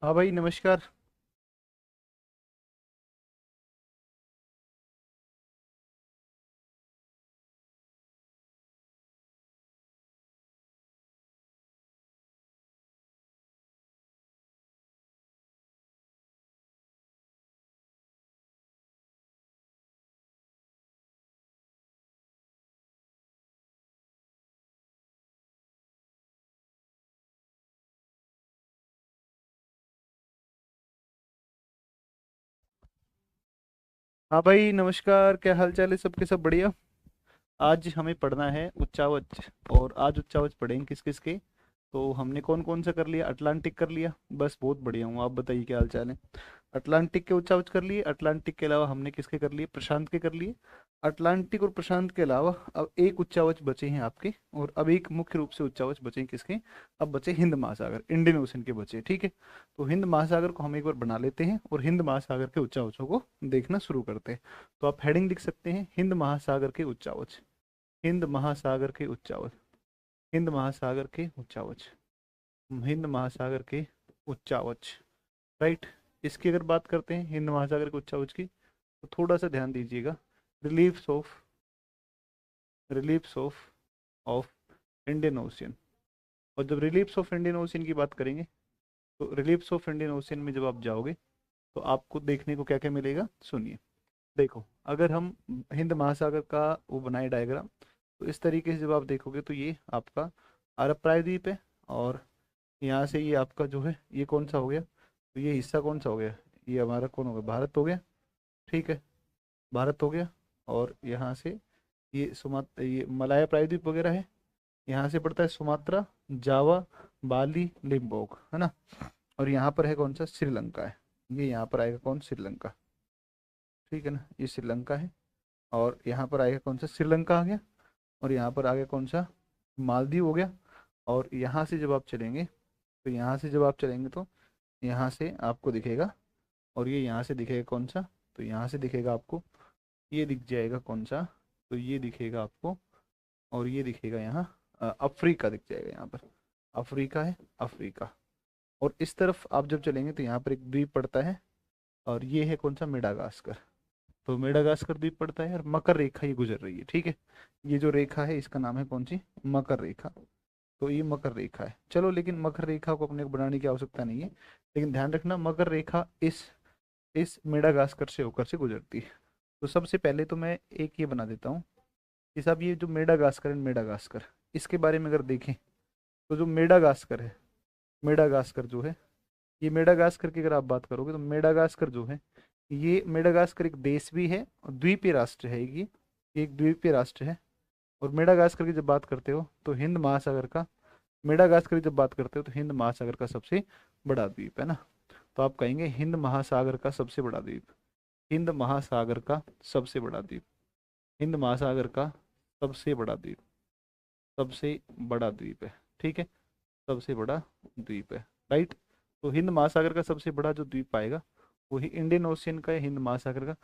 हाँ भाई, नमस्कार। हाँ भाई, नमस्कार। क्या हाल चाल है? सबके सब बढ़िया। आज हमें पढ़ना है उच्चावच। और आज उच्चावच पढ़ेंगे किस किस के। तो हमने कौन कौन सा कर लिया? अटलांटिक कर लिया। बस बहुत बढ़िया हूँ, आप बताइए क्या हाल चाल है? अटलांटिक के उच्चावच कर लिए। अटलांटिक के अलावा हमने किसके कर लिए? प्रशांत के कर लिए। अटलांटिक और प्रशांत के अलावा अब एक उच्चावच बचे हैं आपके। और अब एक मुख्य रूप से उच्चावच बचे हैं किसके? अब बचे हिंद महासागर, इंडियन ओशन के बचे, ठीक है। तो हिंद महासागर को हम एक बार बना लेते हैं और हिंद महासागर के उच्चावचों को देखना शुरू करते हैं। तो आप हेडिंग लिख सकते हैं, हिंद महासागर के उच्चावच। हिंद महासागर के उच्चावच। हिंद महासागर के उच्चावच। हिंद महासागर के उच्चावच। राइट। इसकी अगर बात करते हैं हिंद महासागर के उच्चावच की, तो थोड़ा सा ध्यान दीजिएगा। Reliefs of reliefs of Indian ocean. और जब रिलीफ्स ऑफ इंडियन ओशियन की बात करेंगे, तो रिलीफ्स ऑफ इंडियन ओशियन में जब आप जाओगे, तो आपको देखने को क्या क्या मिलेगा, सुनिए। देखो, अगर हम हिंद महासागर का वो बनाए डायग्राम, तो इस तरीके से जब आप देखोगे तो ये आपका अरब प्रायद्वीप है। और यहाँ से ये आपका जो है, ये कौन सा हो गया? तो ये हिस्सा कौन सा हो गया? ये हमारा कौन हो गया? भारत हो गया। ठीक है, भारत हो गया। और यहाँ से ये मलाया प्रायद्वीप वगैरह है। यहाँ से पड़ता है सुमात्रा, जावा, बाली, लिम्बोक, है ना। और यहाँ पर है कौन सा? श्रीलंका है। ये यहाँ पर आएगा कौन? श्रीलंका। ठीक है ना, ये श्रीलंका है। और यहाँ पर आएगा कौन सा? श्रीलंका आ गया। और यहाँ पर आ गया कौन सा? मालदीव हो गया। और यहाँ से जब आप चलेंगे, तो यहाँ से जब आप चलेंगे तो यहाँ से आपको दिखेगा। और ये यहाँ से दिखेगा कौन सा? तो यहाँ से दिखेगा आपको, ये दिख जाएगा कौन सा? तो ये दिखेगा आपको। और ये दिखेगा यहाँ अफ्रीका दिख जाएगा यहाँ पर। अफ्रीका है, अफ्रीका। और इस तरफ आप जब चलेंगे तो यहाँ पर एक द्वीप पड़ता है। और ये है कौन सा? मेडागास्कर। तो मेडागास्कर द्वीप पड़ता है और मकर रेखा ये गुजर रही है, ठीक है। ये जो रेखा है इसका नाम है कौन सी? मकर रेखा। तो ये मकर रेखा है। चलो, लेकिन मकर रेखा को अपने को बनाने की आवश्यकता नहीं है। लेकिन ध्यान रखना, मकर रेखा इस मेडागास्कर से होकर से गुजरती है। तो सबसे पहले तो मैं एक ये बना देता हूँ कि साहब, ये जो मेडागास्कर एंड मेडागास्कर, इसके बारे में अगर देखें, तो जो मेडागास्कर है, मेडागास्कर जो है, ये मेडागास्कर की अगर आप बात करोगे तो मेडागास्कर जो है, ये मेडागास्कर एक देश भी है और द्वीपीय राष्ट्र है। ये एक द्वीपीय राष्ट्र है। और मेडागास्कर की जब बात करते हो तो हिंद महासागर का, मेडागास्कर की जब बात करते हो तो हिंद महासागर का सबसे बड़ा द्वीप है ना। तो आप कहेंगे हिंद महासागर का सबसे बड़ा द्वीप। हिंद महासागर का सबसे बड़ा द्वीप। हिंद महासागर का सबसे बड़ा द्वीप। सबसे बड़ा द्वीप है, ठीक है। सबसे बड़ा द्वीप है। राइट। तो हिंद महासागर का सबसे बड़ा जो द्वीप आएगा, वही इंडियन ओशियन का है। हिंद महासागर का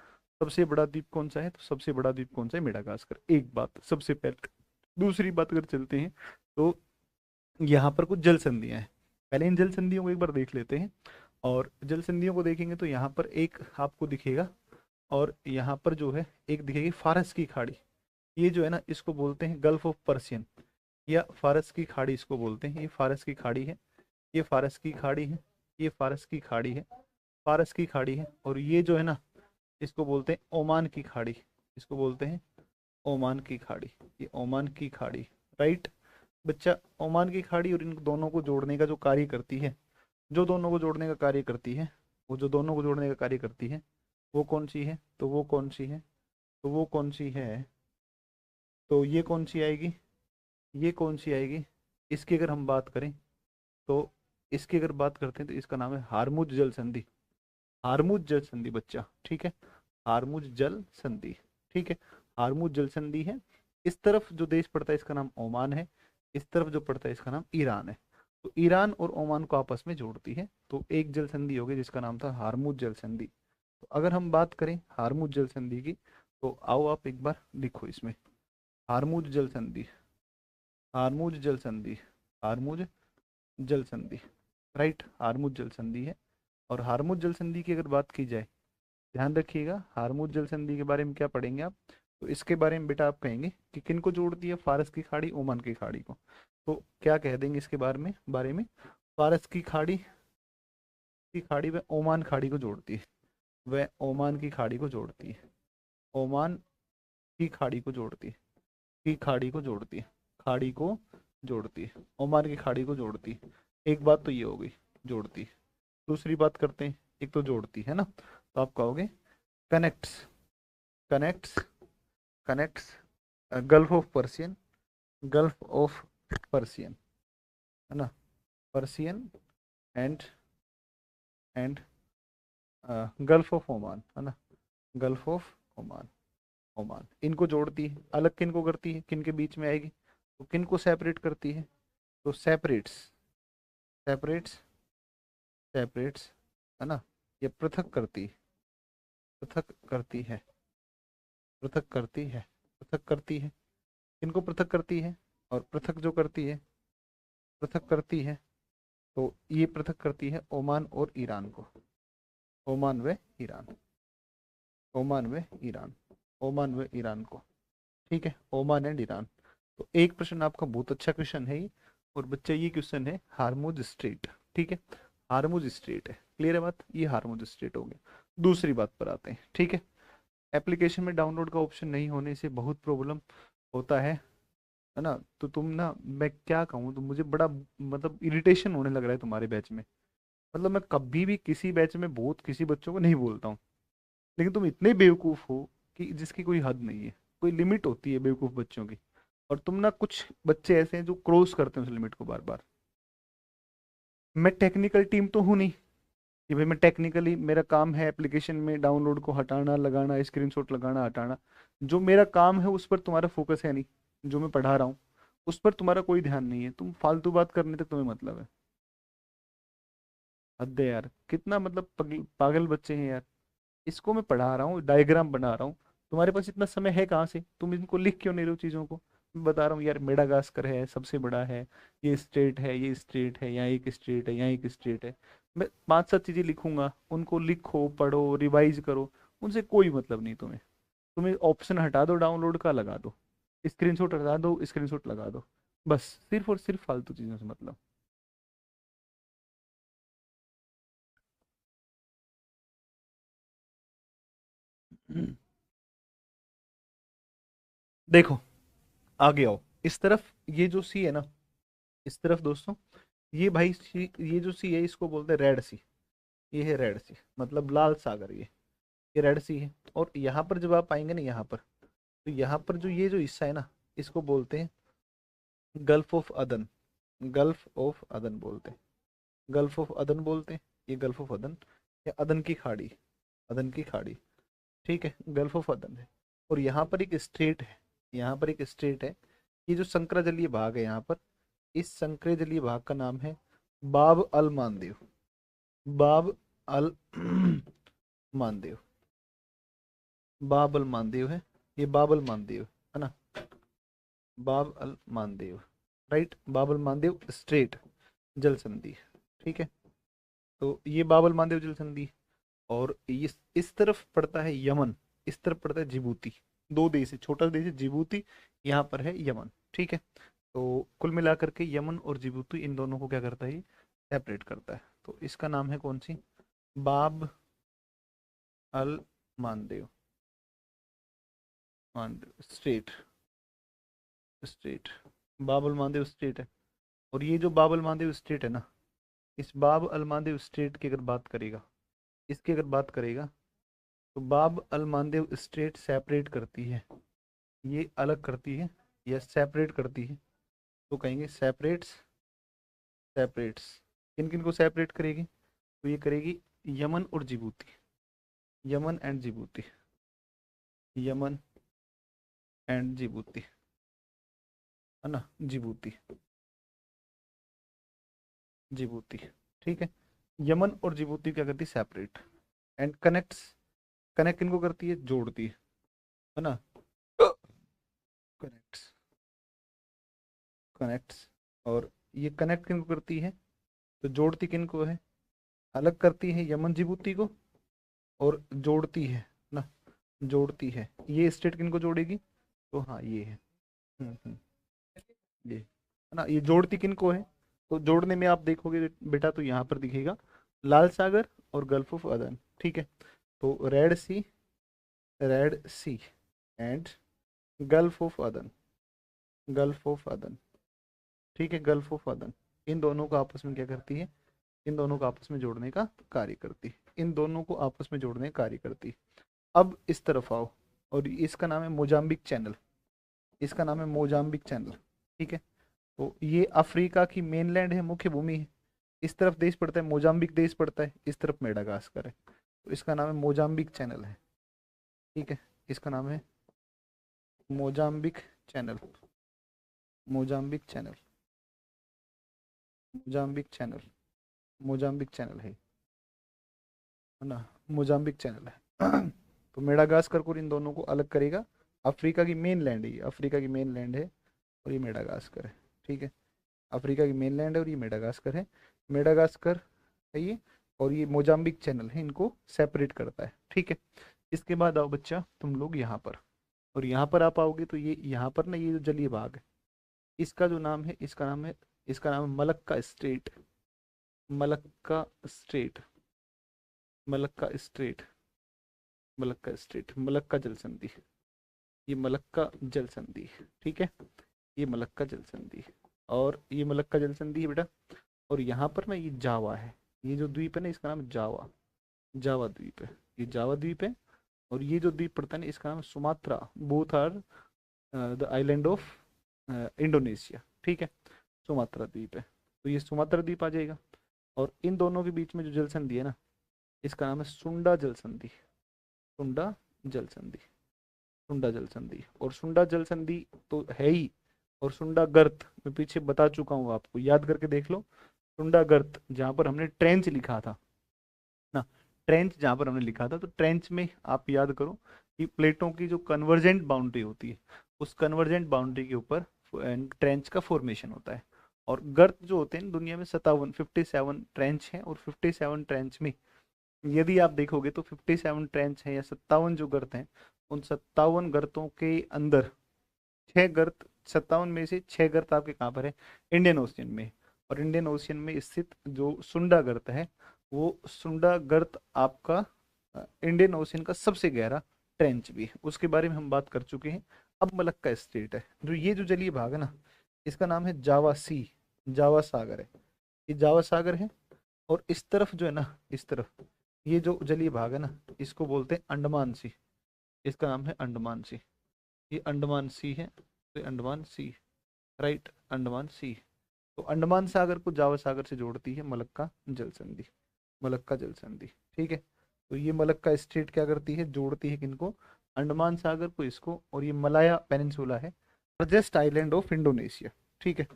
सबसे बड़ा द्वीप कौन सा है? तो सबसे बड़ा द्वीप कौन सा है? मेडागास्कर। एक बात सबसे पहले। दूसरी बात अगर चलते हैं, तो यहाँ पर कुछ जल संधियां हैं। पहले इन जल संधियों को एक बार देख लेते हैं। और जल संधियों को देखेंगे तो यहाँ पर एक आपको दिखेगा। और यहाँ पर जो है एक दिखेगी फारस की खाड़ी। ये जो है ना, इसको बोलते हैं गल्फ ऑफ पर्सियन, या फारस की खाड़ी इसको बोलते हैं। ये फारस की खाड़ी है। ये फारस की खाड़ी है। ये फारस की खाड़ी है। फारस की खाड़ी है। और ये जो है ना, इसको बोलते हैं ओमान की खाड़ी। इसको बोलते हैं ओमान की खाड़ी। ये ओमान की खाड़ी। राइट। बच्चा, ओमान की खाड़ी और इन दोनों को जोड़ने का जो कार्य करती है, जो दोनों को जोड़ने का कार्य करती है, वो जो दोनों को जोड़ने का कार्य करती है, वो कौन सी है? तो वो कौन सी है? तो वो कौन सी है? तो ये कौन सी आएगी? ये कौन सी आएगी? इसकी अगर हम बात करें, तो इसकी अगर बात करते हैं तो इसका नाम है हारमुज जल संधि। हारमुज जल संधि बच्चा, ठीक है। हारमुज जल संधि, ठीक है। हारमुज जल संधि है। इस तरफ जो देश पड़ता है इसका नाम ओमान है। इस तरफ जो पड़ता है इसका नाम ईरान है। तो ईरान और ओमान को आपस में जोड़ती है। तो एक जल संधि होगी जिसका नाम था हारमुज जल संधि। तो अगर हम बात करें हारमुज जल संधि की, तो आओ आप एक बार लिखो इसमें, हारमुज जल संधि। हारमुज जल संधि। हारमुज जल संधि। राइट, हारमुज जल संधि है। और हार्मुज जल संधि की अगर बात की जाए, ध्यान रखिएगा हार्मुज जल संधि के बारे में क्या पढ़ेंगे आप। तो इसके बारे में बेटा आप कहेंगे कि किन को जोड़ती है, फारस की खाड़ी ओमान की खाड़ी को। तो क्या कह देंगे इसके बारे में फारस की खाड़ी व ओमान खाड़ी को जोड़ती है, वह ओमान की खाड़ी को जोड़ती है, ओमान की खाड़ी को जोड़ती है, की खाड़ी को जोड़ती है, खाड़ी को जोड़ती है, ओमान की खाड़ी को जोड़ती है। एक बात तो ये हो गई, जोड़ती है। दूसरी बात करते हैं, एक तो जोड़ती है ना, तो आप कहोगे connects, connects, connects gulf of Persian, gulf of Persian, है ना, Persian and and Gulf of Oman, है ना, गल्फ ऑफ ओमान, ओमान इनको जोड़ती है। अलग किन को करती है, किन के बीच में आएगी, तो किन को सेपरेट करती है, तो सेपरेट्स, सेपरेट्स, सेपरेट्स, है ना, ये पृथक करती है, पृथक करती है, पृथक करती है, पृथक करती है। किनको पृथक करती है, और पृथक जो करती है, पृथक करती है, तो ये पृथक करती है ओमान और ईरान को, ओमान व ईरान, ओमान व ईरान, ओमान व ईरान को। ठीक है, ओमान एंड ईरान। तो एक प्रश्न आपका बहुत अच्छा क्वेश्चन है ये, और बच्चा ये क्वेश्चन है हार्मुज स्ट्रेट। ठीक है, हार्मुज स्ट्रेट है, क्लियर है बात, ये हार्मुज स्ट्रेट हो गया। दूसरी बात पर आते हैं, ठीक है। एप्लीकेशन में डाउनलोड का ऑप्शन नहीं होने से बहुत प्रॉब्लम होता है ना। तो तुम ना, मैं क्या कहूँ, तो मुझे बड़ा मतलब इरिटेशन होने लग रहा है तुम्हारे बैच में। मतलब मैं कभी भी किसी बैच में बहुत किसी बच्चों को नहीं बोलता हूँ, लेकिन तुम इतने बेवकूफ हो कि जिसकी कोई हद नहीं है, कोई लिमिट होती है बेवकूफ बच्चों की। और तुम ना, कुछ बच्चे ऐसे हैं जो क्रॉस करते हैं उस लिमिट को बार बार। मैं टेक्निकल टीम तो हूँ नहीं कि भाई मैं टेक्निकली, मेरा काम है एप्लीकेशन में डाउनलोड को हटाना लगाना, स्क्रीनशॉट लगाना हटाना। जो मेरा काम है उस पर तुम्हारा फोकस है नहीं, जो मैं पढ़ा रहा हूँ उस पर तुम्हारा कोई ध्यान नहीं है, तुम फालतू बात करने तक तुम्हें मतलब है। हद है यार, कितना मतलब पागल बच्चे हैं यार। इसको मैं पढ़ा रहा हूँ, डायग्राम बना रहा हूँ, तुम्हारे पास इतना समय है कहाँ से, तुम इनको लिख क्यों नहीं रहे हो चीज़ों को। मैं बता रहा हूँ यार, मेडागास्कर है सबसे बड़ा है, ये स्टेट है, ये स्टेट है, यहाँ एक स्टेट है, यहाँ एक स्टेट है। मैं पांच सात चीज़ें लिखूंगा, उनको लिखो पढ़ो रिवाइज करो, उनसे कोई मतलब नहीं तुम्हें। तुम्हें ऑप्शन हटा दो डाउनलोड का, लगा दो स्क्रीनशॉट, हटा दो स्क्रीनशॉट लगा दो, बस सिर्फ और सिर्फ फालतू चीज़ों से मतलब। देखो, आगे आओ इस तरफ, ये जो सी है ना, इस तरफ दोस्तों, ये भाई सी, ये जो सी है इसको बोलते हैं रेड सी। ये है रेड सी, मतलब लाल सागर, ये रेड सी है। और यहाँ पर जब आप आएंगे ना, यहाँ पर, तो यहाँ पर जो ये जो हिस्सा है ना, इसको बोलते हैं gulf of Aden, Gulf of अदन बोलते हैं, गल्फ ऑफ अदन बोलते हैं। ये गल्फ ऑफ अदन या अदन की खाड़ी, अदन की खाड़ी, ठीक है, गल्फ ऑफ अदन है। और यहाँ पर एक स्ट्रेट है, यहाँ पर एक स्ट्रेट है। ये जो संकराजलीय भाग है यहाँ पर, इस संकराजलीय भाग का नाम है बाब अल मानदेव, बाब अल मानदेव, बाब अल मानदेव है, ये बाब अल मानदेव है ना, बाब अल मानदेव, राइट, बाब अल मानदेव स्ट्रेट जल संधि, ठीक है। तो ये बाब अल मानदेव जल संधि। और इस तरफ पड़ता है यमन, इस तरफ पड़ता है जिबूती। दो देश है, छोटा देश है जिबूती, यहाँ पर है यमन, ठीक है। तो कुल मिलाकर के यमन और जिबूती, इन दोनों को क्या करता है, सेपरेट करता है। तो इसका नाम है कौन सी, बाब अल मानदेव, मानदेव स्ट्रेट, स्ट्रेट, बाब अल मानदेव स्ट्रेट है। और ये जो बाब अल मानदेव स्ट्रेट है ना, इस बाब अल मानदेव स्ट्रेट की अगर बात करेगा, इसकी अगर बात करेगा, तो बाब अल मानदेव स्ट्रेट सेपरेट करती है, ये अलग करती है या सेपरेट करती है, तो कहेंगे सेपरेट्स, सेपरेट्स। किन किन को सेपरेट करेगी, तो ये करेगी यमन और Djibouti, Yemen and Djibouti, Yemen and Djibouti, है ना, जिबूती, जिबूती, ठीक है। यमन और जिबूती क्या करती है, सेपरेट। एंड कनेक्ट्स, कनेक्ट किनको करती है, जोड़ती है ना, कनेक्ट्स, कनेक्ट्स। और ये कनेक्ट किनको करती है, तो जोड़ती किनको है, अलग करती है यमन जिबूती को और जोड़ती है ना, जोड़ती है। ये स्टेट किनको जोड़ेगी? तो हाँ ये है। ये है ना, ये जोड़ती किनको है? तो जोड़ने में आप देखोगे बेटा तो यहाँ पर दिखेगा लाल सागर और गल्फ ऑफ अदन। ठीक है, तो Red Sea, Red Sea and Gulf of Aden, Gulf of Aden. ठीक है, गल्फ ऑफ अदन, इन दोनों को आपस में क्या करती है? इन दोनों को आपस में जोड़ने का कार्य करती है, इन दोनों को आपस में जोड़ने का कार्य करती है। अब इस तरफ आओ, और इसका नाम है मोजाम्बिक चैनल, इसका नाम है मोजाम्बिक चैनल। ठीक है, तो ये अफ्रीका की मेनलैंड है, मुख्य भूमि है। इस तरफ देश पड़ता है मोजाम्बिक, देश पड़ता है, इस तरफ मेडागास्कर है। तो इसका नाम है मोजाम्बिक चैनल है। ठीक है, इसका नाम है Mozambique channel, Mozambique channel, Mozambique channel, Mozambique channel है ना, मोजाम्बिक चैनल है। तो मेडागास्कर को इन दोनों को अलग करेगा। अफ्रीका की मेन लैंड है ये, अफ्रीका की मेन लैंड है, और ये मेडागास्कर है। ठीक है, अफ्रीका की मेन लैंड है और ये मेडागास्कर है, मेडागास्कर है ये, और ये मोजाम्बिक चैनल है, इनको सेपरेट करता है। ठीक है, इसके बाद आओ बच्चा तुम लोग यहाँ पर, और यहाँ पर आप आओगे तो ये यहाँ पर ना, ये जो जलीय भाग है, इसका जो नाम है, इसका नाम है, इसका नाम है Malacca strait, Malacca strait, Malacca strait, Malacca strait, Malacca जल संधि, ये मलक्का जल संधि। ठीक है, ये मलक्का जल संधि है, और ये मलक्का जल संधि है बेटा। और यहाँ पर ना ये जावा है, ये जो द्वीप है ना इसका नाम है जावा, जावा द्वीप है, ये जावा द्वीप है। और ये जो द्वीप पड़ता है ना इसका नाम है Sumatra, both are the island of Indonesia. ठीक है, सुमात्रा द्वीप है, तो ये सुमात्रा द्वीप आ जाएगा। और इन दोनों के बीच में जो जल संधि है ना, इसका नाम है सुंडा जल संधि, सुंडा जल संधि, सुंडा जल संधि। और सुंडा जल संधि तो है ही, और सुंडा गर्त मैं पीछे बता चुका हूँ आपको, याद करके देख लो। सुंडा गर्त जहाँ पर हमने ट्रेंच लिखा था ना, ट्रेंच जहाँ पर हमने लिखा था, तो ट्रेंच में आप याद करो कि प्लेटों की जो कन्वर्जेंट बाउंड्री होती है, उस कन्वर्जेंट बाउंड्री के ऊपर ट्रेंच का फॉर्मेशन होता है। और गर्त जो होते हैं दुनिया में 57 ट्रेंच हैं, और 57 ट्रेंच में यदि आप देखोगे तो 57 ट्रेंच हैं या 57 जो गर्त हैं, उन 57 गर्तों के अंदर 6 गर्त, 57 में से 6 गर्त आपके कहाँ पर है? इंडियन ओशियन में। और इंडियन ओशियन में स्थित जो सुंडा गर्त है, वो सुंडा गर्त आपका इंडियन ओशियन का सबसे गहरा ट्रेंच भी है, उसके बारे में हम बात कर चुके हैं। अब मलक्का स्टेट है, जो ये जो जलीय भाग है ना, इसका नाम है जावा सी, जावा सागर है, ये जावा सागर है। और इस तरफ जो है ना, इस तरफ ये जो जलीय भाग है ना, इसको बोलते हैं अंडमान सी, इसका नाम है अंडमान सी, ये अंडमान सी है, तो ये अंडमान सी, राइट, अंडमान सी। तो अंडमान सागर को जावा सागर से जोड़ती है मलक्का जल संधि, मलक्का जल संधि। ठीक है, तो ये मलक्का स्टेट क्या करती है? जोड़ती है किनको? अंडमान सागर को, इसको। और ये मलाया पेनिनसुला है, लार्जेस्ट आइलैंड ऑफ इंडोनेशिया। ठीक है,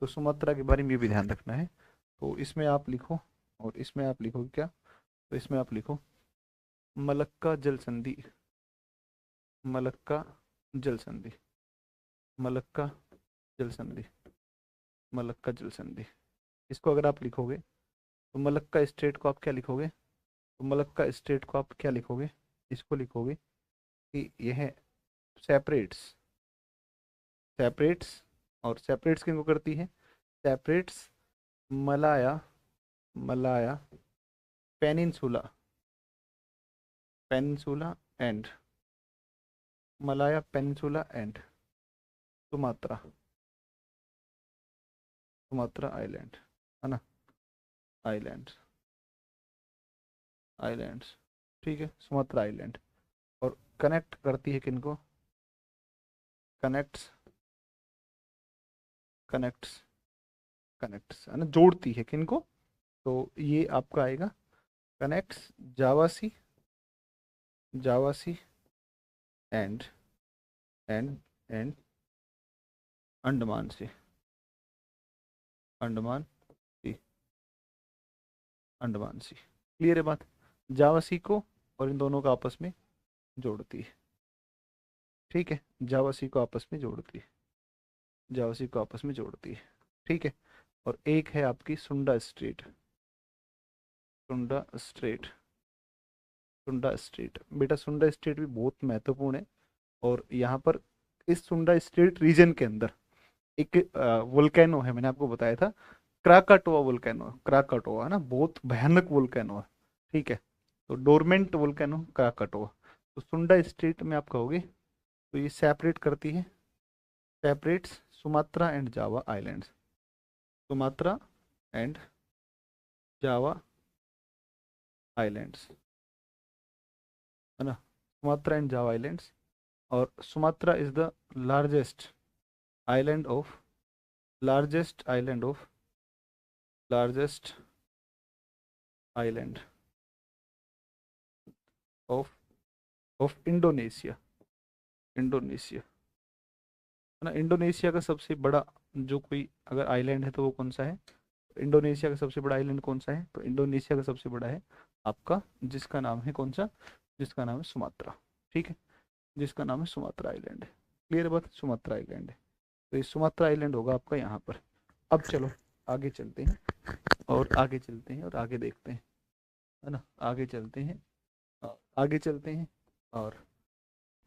तो सुमात्रा के बारे में ये भी ध्यान रखना है। तो इसमें आप लिखो, और इसमें आप लिखो क्या? तो इसमें आप लिखो मलक्का जल संधि, मलक्का जल संधि, मलक्का जल संधि, मलक्का जल संधि। इसको अगर आप लिखोगे तो मलक्का स्टेट को आप क्या लिखोगे? तो मलक्का स्टेट को आप क्या लिखोगे? इसको लिखोगे कि यह सेपरेट्स, सेपरेट्स, और सेपरेट्स किनको करती है? Separates Malaya, Malaya peninsula, peninsula and, Malaya peninsula and Sumatra, Sumatra island, है ना, आइलैंड, आइलैंड्स। ठीक है, सुमात्रा आइलैंड। और कनेक्ट करती है किनको? कनेक्ट्स, कनेक्ट्स, कनेक्ट्स है ना, जोड़ती है किनको? तो ये आपका आएगा connects Java Sea, Java Sea and, and and Andaman से, Andaman Sea, Andaman Sea. Clear है बात? जावासी को और इन दोनों को आपस में जोड़ती है। ठीक है, जावासी को आपस में जोड़ती है, जावासी को आपस में जोड़ती है। ठीक है, और एक है आपकी सुंडा स्ट्रेट, सुंडा स्ट्रेट। सुंडा स्ट्रेट बेटा, सुंडा स्ट्रेट भी बहुत महत्वपूर्ण है। और यहाँ पर इस सुंडा स्ट्रेट रीजन के अंदर एक वोल्केनो है, मैंने आपको बताया था, क्राकाटोआ वोल्केनो। क्राकाटोआ है ना, बहुत भयानक वोल्केनो है। ठीक है, तो डोरमेंट वोल्केनो क्राकाटोआ। तो सुंडा स्ट्रेट में आप कहोगे तो ये सेपरेट करती है, separates Sumatra and Java islands. Sumatra and Java islands, है ना, सुमात्रा एंड जावा आइलैंड्स। और Sumatra is the largest island of, largest island of, largest island of of Indonesia. Indonesia, है ना, इंडोनेशिया का सबसे बड़ा जो कोई अगर आइलैंड है तो वो कौन सा है? इंडोनेशिया का सबसे बड़ा आइलैंड कौन सा है? तो इंडोनेशिया का सबसे बड़ा है आपका, जिसका नाम है कौन सा? जिसका नाम है सुमात्रा। ठीक है, जिसका नाम है सुमात्रा आइलैंड है। क्लियर बात, सुमात्रा आइलैंड है। तो ये सुमात्रा आइलैंड होगा आपका यहाँ पर। अब चलो आगे चलते हैं, और आगे चलते हैं और आगे देखते हैं, है ना, आगे चलते हैं, आगे चलते हैं। और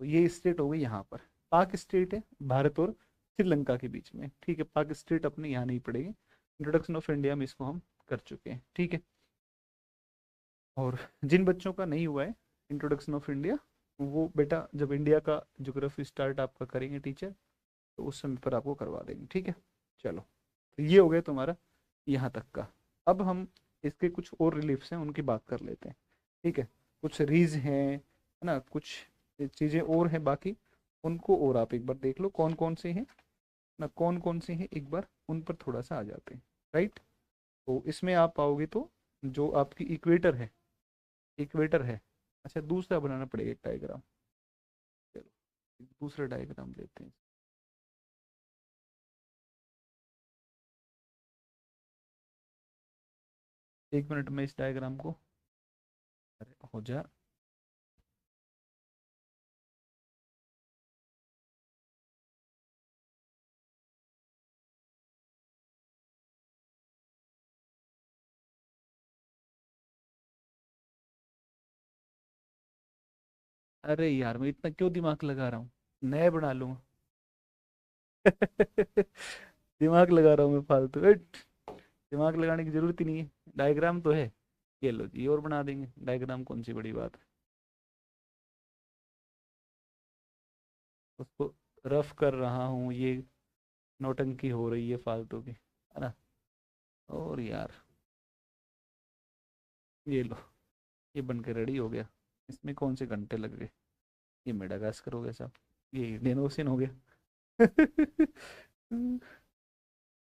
तो ये स्टेट हो गई यहाँ पर। पाक स्टेट है भारत और श्रीलंका के बीच में। ठीक है, पाक स्टेट अपने यहाँ नहीं पड़ेगी, इंट्रोडक्शन ऑफ इंडिया में इसको हम कर चुके हैं। ठीक है, और जिन बच्चों का नहीं हुआ है इंट्रोडक्शन ऑफ इंडिया, वो बेटा जब इंडिया का ज्योग्राफी स्टार्ट आपका करेंगे टीचर, तो उस समय पर आपको करवा देंगे। ठीक है, चलो, तो ये हो गया तुम्हारा यहाँ तक का। अब हम इसके कुछ और रिलीफ्स हैं उनकी बात कर लेते हैं। ठीक है, कुछ रीज हैं, है ना, कुछ चीज़ें और हैं बाकी, उनको और आप एक बार देख लो कौन कौन से हैं ना, कौन कौन से हैं, एक बार उन पर थोड़ा सा आ जाते हैं। राइट, तो इसमें आप पाओगे तो जो आपकी इक्वेटर है, इक्वेटर है। अच्छा, दूसरा बनाना पड़ेगा एक डायग्राम। चलो एक दूसरा डायग्राम लेते हैं। एक मिनट में इस डायग्राम को, अरे हो जा, अरे यार मैं इतना क्यों दिमाग लगा रहा हूँ, नए बना लूंगा। दिमाग लगा रहा हूँ मैं फालतू, दिमाग लगाने की जरूरत ही नहीं है, डायग्राम तो है। ये लो जी, और बना देंगे डायग्राम, कौन सी बड़ी बात है। उसको रफ कर रहा हूँ, ये नौटंकी हो रही है फालतू की, है ना। और यार ये लो, ये बन के रेडी हो गया। इसमें कौन से घंटे लग गए? ये मेडागास्कर हो गया साहब, ये इंडियन ओशियन हो गया।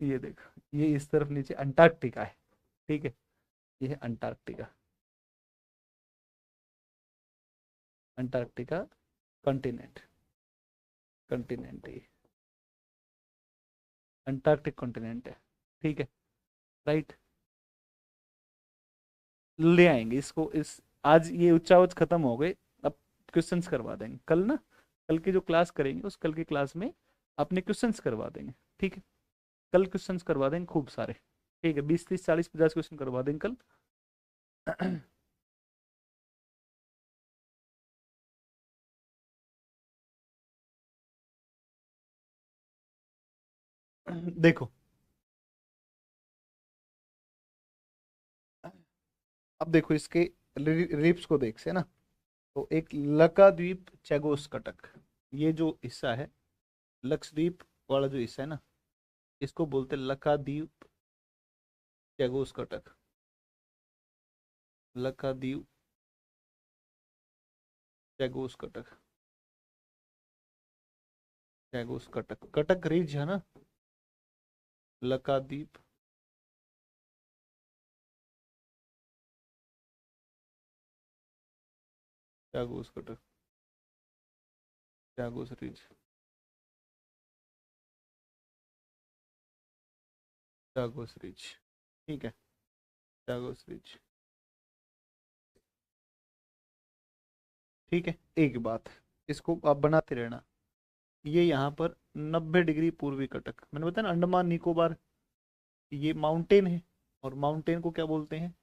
ये देखो, ये इस तरफ नीचे अंटार्कटिका है। ठीक है, ये है अंटार्कटिका। अंटार्कटिका कॉन्टिनेंट, कॉन्टिनेंट ये अंटार्कटिक कॉन्टिनेंट है। ठीक है, राइट, ले आएंगे इसको। इस आज ये उच्चावच खत्म हो गए, अब क्वेश्चंस करवा देंगे कल ना। कल की जो क्लास करेंगे उस कल की क्लास में अपने क्वेश्चंस करवा देंगे। ठीक है, कल क्वेश्चंस करवा देंगे खूब सारे। ठीक है, 20 30 40 50 क्वेश्चन करवा देंगे कल। देखो, अब देखो इसके रिप्स को देख से ना, तो एक लकाद्वीप चैगोस कटक, ये जो हिस्सा है, लक्षद्वीप वाला जो हिस्सा है ना, इसको बोलते हैं लकाद्वीप चैगोस कटक। लकाद्वीप चैगोस कटक, चैगोस कटक, कटक रिज है ना, लकाद्वीप चैगोस कटक, चैगोस रिज, चैगोस रिज। ठीक है, चैगोस रिज। ठीक है, एक बात, इसको आप बनाते रहना। ये यहाँ पर 90 डिग्री पूर्वी कटक, मैंने बताया ना, अंडमान निकोबार, ये माउंटेन है। और माउंटेन को क्या बोलते हैं?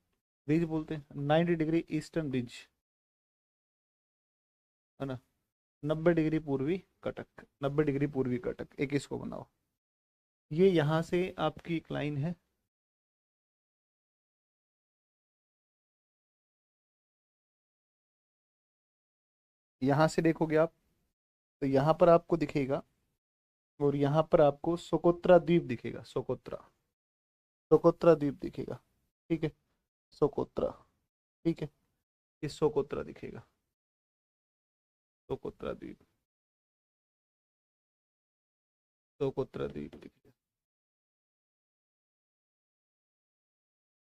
रिज बोलते हैं। 90 डिग्री ईस्टर्न रिज, है ना। 90 डिग्री पूर्वी कटक, 90 डिग्री पूर्वी कटक, एक इसको बनाओ। ये यहाँ से आपकी एक लाइन है, यहाँ से देखोगे आप तो यहाँ पर आपको दिखेगा, और यहाँ पर आपको सोकोत्रा द्वीप दिखेगा, सोकोत्रा, सोकोत्रा द्वीप दिखेगा, ठीक है। सोकोत्रा, ठीक है, ये सोकोत्रा दिखेगा, सोकोत्रा द्वीप, सोकोत्रा द्वीप दिखेगा।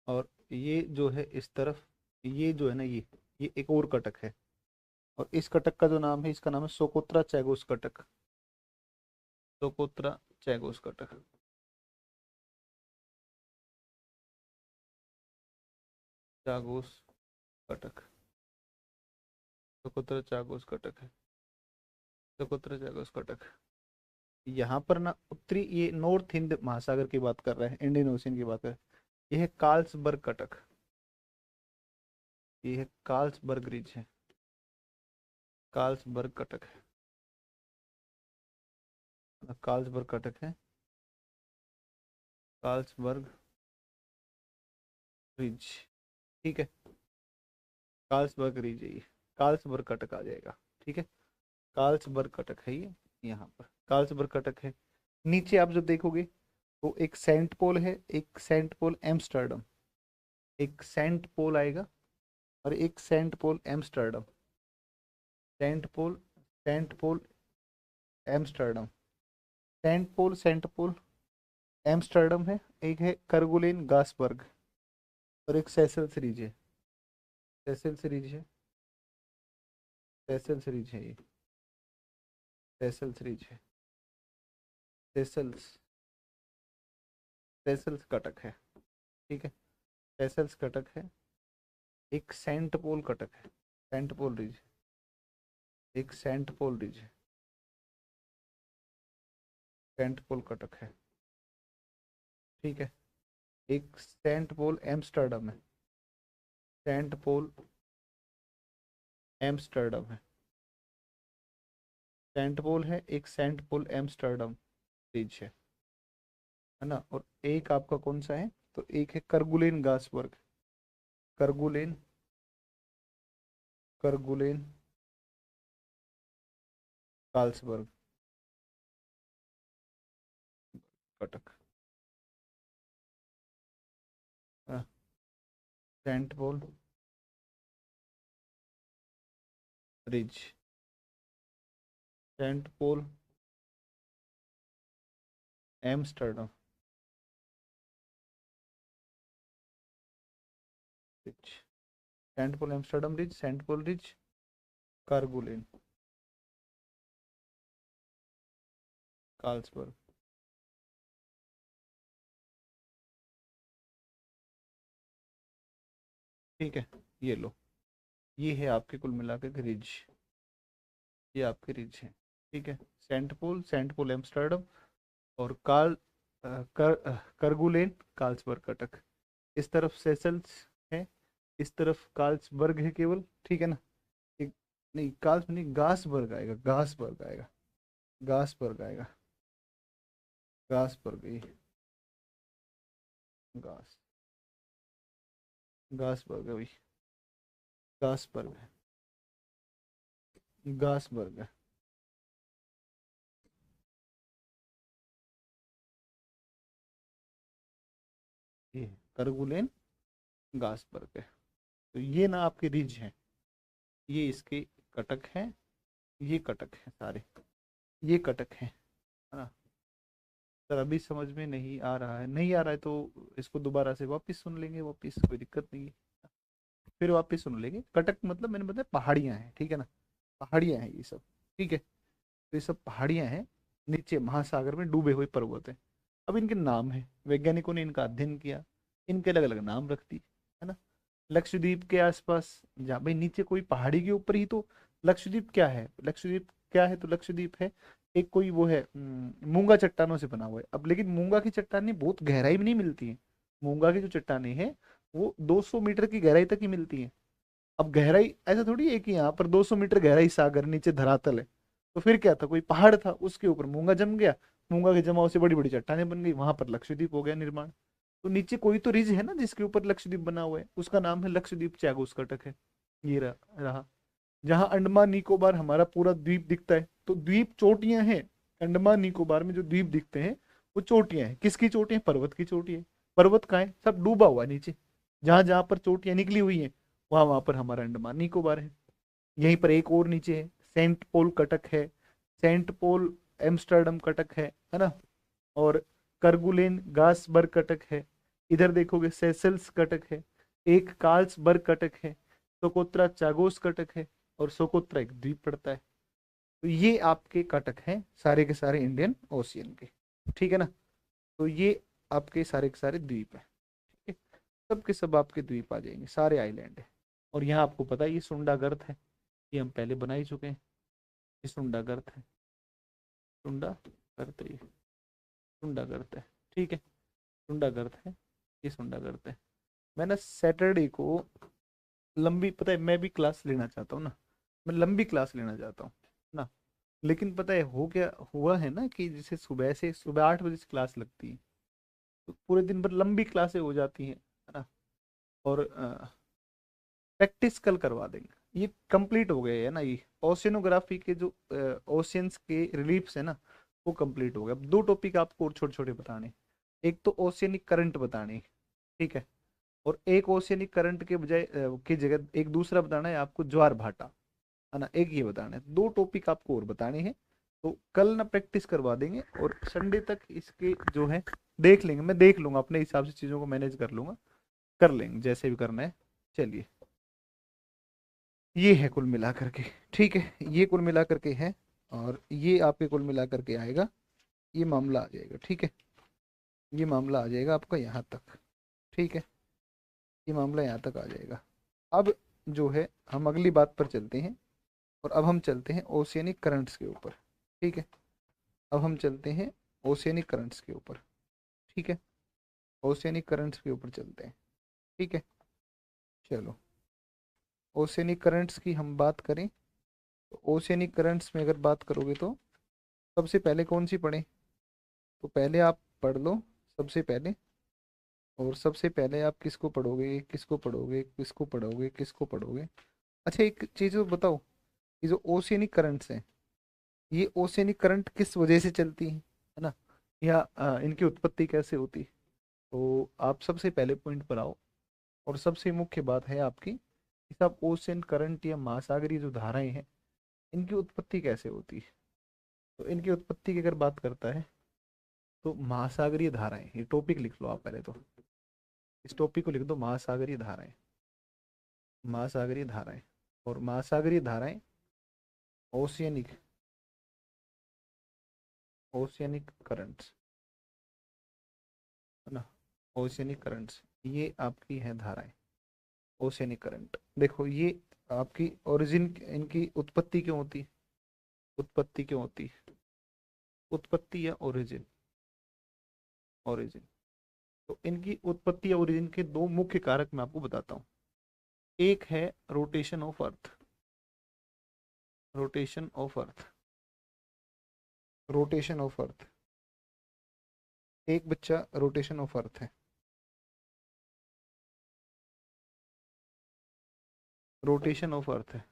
और ये जो है इस तरफ, ये जो है ना, ये एक और कटक है, और इस कटक का जो नाम है, इसका नाम है सोकोत्रा चैगोस कटक, सोकोत्रा चैगोस कटक, चागोस कटक, सोकोत्रा चागोस कटक है, सोकोत्रा चागोस कटक। यहाँ पर ना उत्तरी, ये नॉर्थ हिंद महासागर की बात कर रहे हैं, इंडियन ओशियन की बात कर रहे हैं। ये है कार्ल्सबर्ग कटक, ये है कार्ल्सबर्ग रिज है, कार्ल्सबर्ग कटक है, कार्ल्सबर्ग कटक है, कार्ल्सबर्ग रिज, ठीक है। कार्ल्सबर्ग रिज है ये, कार्ल्सबर्ग कटक आ जाएगा, ठीक है। कार्ल्सबर्ग कटक है ये, यहाँ पर कार्ल्सबर्ग कटक है। नीचे आप जब देखोगे तो एक सेंट पॉल है, एक सेंट पॉल एम्स्टर्डम, एक सेंट पॉल आएगा, और एक Saint Paul Amsterdam, Saint Paul, Saint Paul Amsterdam, Saint Paul Amsterdam है। एक है करगुलेन गासबर्ग, और एक सेसल सीरीज है, सेसल सीरीज है, सेसल सीरीज है ये, सेसल सीरीज है, सेसल्स, सेसल्स कटक है, ठीक है। सेसल्स कटक है। एक सेंट पॉल कटक है, सेंट पॉल रिज, एक सेंट पॉल रिज है, सेंट पॉल कटक है, ठीक है। एक सेंट पॉल एम्स्टर्डम है, Saint Paul Amsterdam Saint Paul है, एक सेंट पॉल एम्स्टर्डम रिज है ना। और एक आपका कौन सा है, तो एक है करगुलेन गासबर्ग, करगुलेन, करगुलेन कार्ल्सबर्ग कटक, हाँ, Saint Paul ridge, Saint Paul Amsterdam ridge, Saint Paul Amsterdam ridge, Saint Paul ridge, Kerguelen Carlsberg, ठीक है। ये लो, ये है आपके कुल मिलाकर के रिज, ये आपके रिज है, ठीक है। सेंट पॉल एम्स्टर्डम, और करगुलेन कार्ल्सबर्ग कटक। इस तरफ सेसल्स है, इस तरफ कार्ल्सबर्ग है केवल, ठीक है ना। एक, नहीं कार्ल्स नहीं, गासबर्ग आएगा, गासबर्ग आएगा, गासबर्ग आएगा, गासबर्ग, ये गास, गासबर्ग है भाई, गासबर्ग है, गासबर्ग है, ये करगुलेन गासबर्ग है। तो ये ना आपके रिज है, ये इसके कटक है, ये कटक है सारे, ये कटक है ना। सर अभी समझ में नहीं आ रहा है, नहीं आ रहा है तो इसको दोबारा से वापस सुन लेंगे, वापस कोई दिक्कत नहीं है, फिर वापस सुन लेंगे। कटक मतलब मैंने बताया पहाड़ियाँ हैं, ठीक है ना, पहाड़ियाँ हैं ये सब, ठीक है। तो ये सब पहाड़ियाँ हैं, नीचे महासागर में डूबे हुए पर्वत हैं। अब इनके नाम है, वैज्ञानिकों ने इनका अध्ययन किया, इनके अलग अलग नाम रख दिए, है ना। लक्षद्वीप के आसपास, जहाँ भाई नीचे कोई पहाड़ी के ऊपर ही तो लक्षद्वीप क्या है, लक्षद्वीप क्या है, तो लक्षद्वीप है एक कोई वो है, मूंगा चट्टानों से बना हुआ है। अब लेकिन मूंगा की चट्टानें बहुत गहराई में नहीं मिलती हैं, मूंगा की जो चट्टानें हैं वो 200 मीटर की गहराई तक ही मिलती है। अब गहराई ऐसा थोड़ी है कि यहाँ पर 200 मीटर गहराई सागर, नीचे धरातल है। तो फिर क्या था, कोई पहाड़ था, उसके ऊपर मूंगा जम गया, मूंगा के जमाव से बड़ी बड़ी चट्टानें बन गई, वहां पर लक्षद्वीप हो गया निर्माण। तो नीचे कोई तो रिज है ना जिसके ऊपर लक्षद्वीप बना हुआ है, उसका नाम है लक्षद्वीप चैगोस कटक है। ये रहा। जहाँ अंडमान निकोबार हमारा पूरा द्वीप दिखता है, तो द्वीप चोटियां हैं। अंडमान निकोबार में जो द्वीप दिखते हैं वो चोटियां हैं। किसकी चोटियां? पर्वत की चोटी है। पर्वत कहाँ है? सब डूबा हुआ है नीचे। जहां जहां पर चोटियां निकली हुई हैं, वहां वहां पर हमारा अंडमान निकोबार है। यहीं पर एक और नीचे है, सेंट पोल कटक है। सेंट पोल एम्स्टर्डम कटक है ना। और करगुलेन गासबर्ग कटक है। इधर देखोगे सेसल्स कटक है। एक कार्ल्सबर्ग कटक है। सोकोत्रा चागोस कटक है। और सोकोत्रा एक द्वीप पड़ता है। तो ये आपके कटक हैं सारे के सारे इंडियन ओशियन के। ठीक है ना। तो ये आपके सारे के सारे द्वीप है। ठीक है। सब के सब आपके द्वीप आ जाएंगे, सारे आइलैंड है। और यहाँ आपको पता है ये सुंडा गर्त है, ये हम पहले बना ही चुके हैं। ये सुंडा गर्त है। सुंडा गर्त है ये। सुंडा गर्त है। ठीक है। सुंडा गर्त है। ये सुंडा गर्त है। मैं ना सैटरडे को लंबी, पता है मैं भी क्लास लेना चाहता हूँ ना, मैं लंबी क्लास लेना चाहता हूँ ना। लेकिन पता है हो क्या हुआ है ना, कि जैसे सुबह से सुबह 8 बजे से क्लास लगती है, तो पूरे दिन भर लंबी क्लासें हो जाती हैं, है ना। और प्रैक्टिस कल करवा देंगे। ये कंप्लीट हो गए है ना, ये ओशियनोग्राफी के जो ओशियंस के रिलीफ्स है ना, वो कंप्लीट हो गए। अब दो टॉपिक आपको और छोटे छोटे बताने। एक तो ओशियनिक करंट बताने, ठीक है। और एक ओशियनिक करंट के बजाय की जगह एक दूसरा बताना है आपको, ज्वार भाटा, है ना। एक ये बताना है, दो टॉपिक आपको और बताने हैं। तो कल ना प्रैक्टिस करवा देंगे, और संडे तक इसके जो है देख लेंगे। मैं देख लूंगा अपने हिसाब से, चीज़ों को मैनेज कर लूंगा, कर लेंगे जैसे भी करना है। चलिए, ये है कुल मिला करके। ठीक है, ये कुल मिला करके है। और ये आपके कुल मिला करके आएगा, ये मामला आ जाएगा। ठीक है, ये मामला आ जाएगा आपका यहाँ तक। ठीक है, ये मामला यहाँ तक आ जाएगा। अब जो है हम अगली बात पर चलते हैं। और अब हम चलते हैं ओशियनिक करंट्स के ऊपर। ठीक है, अब हम चलते हैं ओशियनिक करंट्स के ऊपर। ठीक है, ओशियनिक करंट्स के ऊपर चलते हैं। ठीक है, चलो। ओशियनिक करंट्स की हम बात करें, तो ओशियनिक करंट्स में अगर बात करोगे तो सबसे पहले कौन सी पढ़ें? तो पहले आप पढ़ लो सबसे पहले। और सबसे पहले आप किसको पढ़ोगे, किसको पढ़ोगे, किसको पढ़ोगे, किसको पढ़ोगे? अच्छा, एक चीज़ तो बताओ, ये जो ओशियनिक करंट्स हैं, ये ओशियनिक करंट किस वजह से चलती हैं, है ना। या इनकी उत्पत्ति कैसे होती है? तो आप सबसे पहले पॉइंट पर आओ। और सबसे मुख्य बात है आपकी कि सब ओशियन करंट या महासागरीय जो धाराएं हैं, इनकी उत्पत्ति कैसे होती है? तो इनकी उत्पत्ति की अगर बात करता है, तो महासागरीय धाराएं, ये टॉपिक लिख लो आप पहले तो। इस टॉपिक को लिख दो, महासागरीय धाराएं। महासागरीय धाराएं। और महासागरीय धाराएं ओशियनिक, ओशियनिक करंट्स, है ना। ओशियनिक करंट्स, ये आपकी है धाराएं। ओशियनिक करंट देखो, ये आपकी ओरिजिन, इनकी उत्पत्ति क्यों होती है? उत्पत्ति क्यों होती है? उत्पत्ति या ओरिजिन? ओरिजिन। तो इनकी उत्पत्ति या ओरिजिन के दो मुख्य कारक मैं आपको बताता हूँ। एक है rotation of earth. Rotation of earth. Rotation of earth. एक बच्चा रोटेशन ऑफ अर्थ है। रोटेशन ऑफ अर्थ है।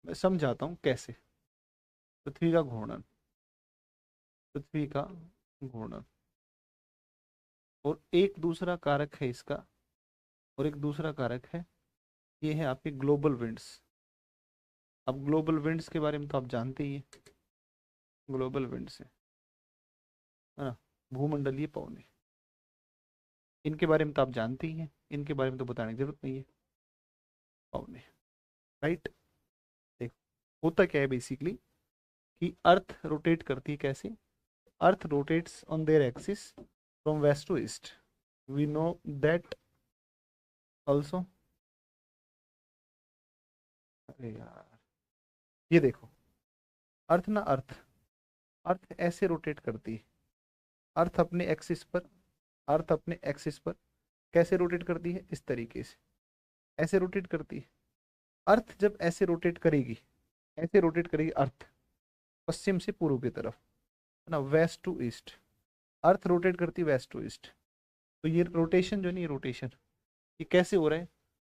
मैं समझाता हूँ कैसे। पृथ्वी का घूर्णन। पृथ्वी का घूर्णन। और एक दूसरा कारक है इसका, और एक दूसरा कारक है, ये है आपके ग्लोबल विंड्स। अब ग्लोबल विंड्स के बारे में तो आप जानते ही हैं। ग्लोबल विंड्स है ना, भूमंडलीय पवनें। इनके बारे में तो आप जानते ही हैं, इनके बारे में तो बताने की जरूरत नहीं है। पवनें, राइट। देखो, होता क्या है बेसिकली, कि अर्थ रोटेट करती है कैसे? Earth rotates on their axis from west to east, we know that also. अरे यार, ये देखो, अर्थ ना, अर्थ, अर्थ ऐसे रोटेट करती है। अर्थ अपने एक्सिस पर, अर्थ अपने एक्सिस पर कैसे रोटेट करती है? इस तरीके से, ऐसे रोटेट करती है। अर्थ जब ऐसे रोटेट करेगी, ऐसे रोटेट करेगी अर्थ, पश्चिम से पूर्व की तरफ, है ना, west to east. Earth rotate करती है वेस्ट टू ईस्ट। तो ये रोटेशन जो है ना, ये रोटेशन ये कैसे हो रहा है?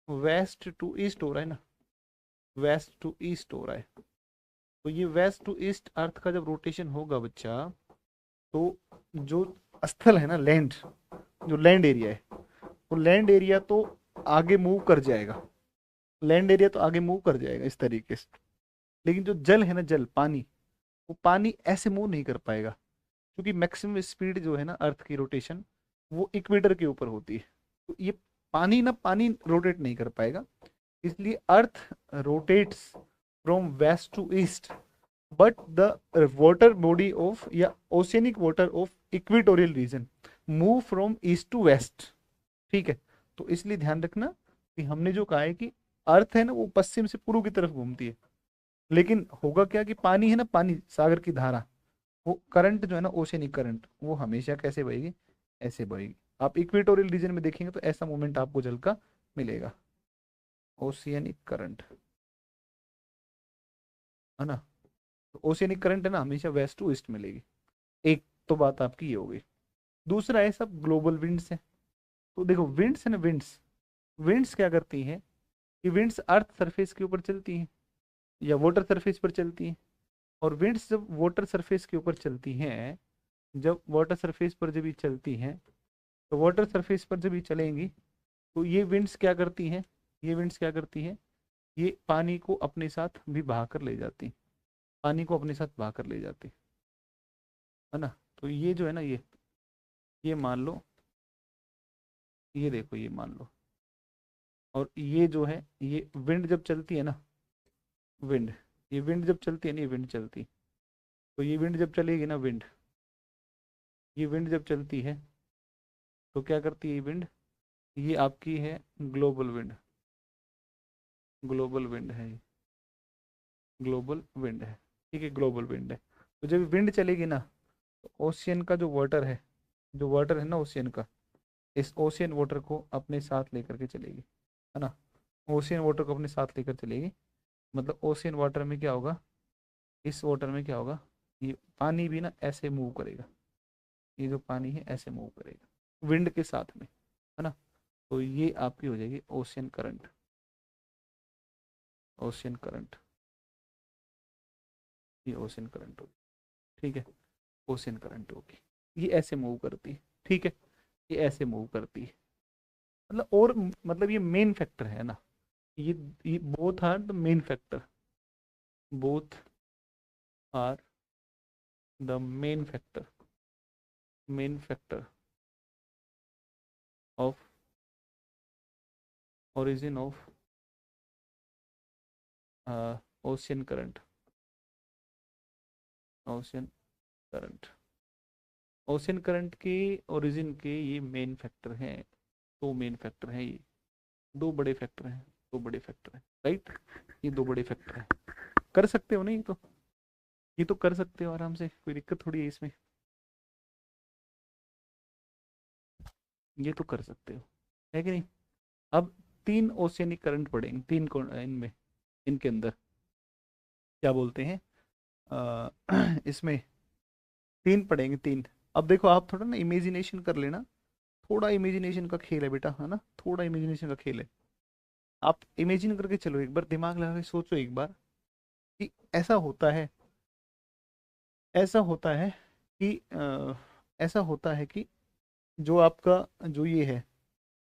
वेस्ट टू ईस्ट हो रहा है ना, वेस्ट टू ईस्ट हो रहा है। तो ये वेस्ट टू ईस्ट अर्थ का जब रोटेशन होगा बच्चा, तो जो स्थल है ना, लैंड, जो लैंड एरिया है, वो लैंड एरिया तो आगे मूव कर जाएगा, लैंड एरिया तो आगे मूव कर जाएगा इस तरीके से। लेकिन जो जल है ना, जल, पानी, वो पानी ऐसे मूव नहीं कर पाएगा, क्योंकि मैक्सिमम स्पीड जो है ना अर्थ की रोटेशन, वो इक्वेटर के ऊपर होती है। तो ये पानी ना, पानी रोटेट नहीं कर पाएगा। इसलिए earth rotates from west to east, but the water body of या oceanic water of equatorial region move from east to west. ठीक है, तो इसलिए ध्यान रखना कि हमने जो कहा है कि अर्थ है ना, वो पश्चिम से पूर्व की तरफ घूमती है। लेकिन होगा क्या कि पानी है ना, पानी, सागर की धारा, वो करंट जो है ना, ओशियनिक करंट, वो हमेशा कैसे बहेगी? ऐसे बहेगी। आप इक्वेटोरियल रीजन में देखेंगे तो ऐसा मूवमेंट आपको जल का मिलेगा, ओशियनिक करंट, है ना। तो ओशियनिक करंट है ना, हमेशा वेस्ट टू ईस्ट मिलेगी। एक तो बात आपकी ये हो गई। दूसरा है सब ग्लोबल विंड्स है। तो देखो विंड्स है ना, विंड्स, विंड्स क्या करती हैं कि विंड्स अर्थ सरफेस के ऊपर चलती हैं या वाटर सरफेस पर चलती हैं। और विंड्स जब वाटर सरफेस के ऊपर चलती हैं, जब वाटर सरफेस पर जब ये चलती हैं, तो वाटर सरफेस पर जब ये चलेंगी, तो ये विंड्स क्या करती हैं, ये विंड्स क्या करती हैं, ये पानी को अपने साथ भी बहा कर ले जाती, पानी को अपने साथ बहा कर ले जाती, है ना। तो ये जो है ना, ये मान लो, ये देखो, ये मान लो, और ये जो है, ये विंड जब चलती है ना, विंड, ये विंड जब चलती है ना, ये विंड चलती, तो ये विंड जब चलेगी ना, विंड, ये विंड जब चलती है, तो क्या करती है ये विंड? ये आपकी है ग्लोबल विंड, ग्लोबल विंड है ये, ग्लोबल विंड है। ठीक है, ग्लोबल विंड है। तो जब विंड चलेगी ना, तो ओशियन का जो वाटर है, जो वाटर है ना ओशियन का, इस ओशियन वाटर को अपने साथ लेकर के चलेगी, है ना। ओशियन वाटर को अपने साथ लेकर चलेगी। मतलब ओशियन वाटर में क्या होगा, इस वाटर में क्या होगा, ये पानी भी ना ऐसे मूव करेगा, ये जो पानी है ऐसे मूव करेगा विंड के साथ में, है ना। तो ये आपकी हो जाएगी ओशियन करंट, ओशियन करंट, ये ओशियन करंट होगी। ठीक है, ओशियन करंट होगी, ये ऐसे मूव करती है। ठीक है, ये ऐसे मूव करती है। मतलब और मतलब ये मेन फैक्टर है ना, ये both are the main factor, both are the main factor, main factor of origin of ocean current, ocean current, ocean current के ओरिजिन के ये मेन फैक्टर हैं। दो मेन फैक्टर हैं ये, दो बड़े फैक्टर हैं, दो बड़े फैक्टर हैं, राइट। ये दो बड़े फैक्टर हैं। कर सकते हो ना, ये तो कर सकते हो आराम से, कोई दिक्कत थोड़ी है इसमें, ये तो कर सकते हो, है कि नहीं। अब तीन ओशियनिक करंट पड़ेंगे, तीन इनमें, इनके अंदर क्या बोलते हैं, इसमें तीन पड़ेंगे, तीन। अब देखो आप थोड़ा ना इमेजिनेशन कर लेना, थोड़ा इमेजिनेशन का खेल है बेटा, है ना, थोड़ा इमेजिनेशन का खेल है। आप इमेजिन करके चलो, एक बार दिमाग लगा के सोचो एक बार कि ऐसा होता है, ऐसा होता है कि ऐसा होता है कि जो आपका, जो ये है,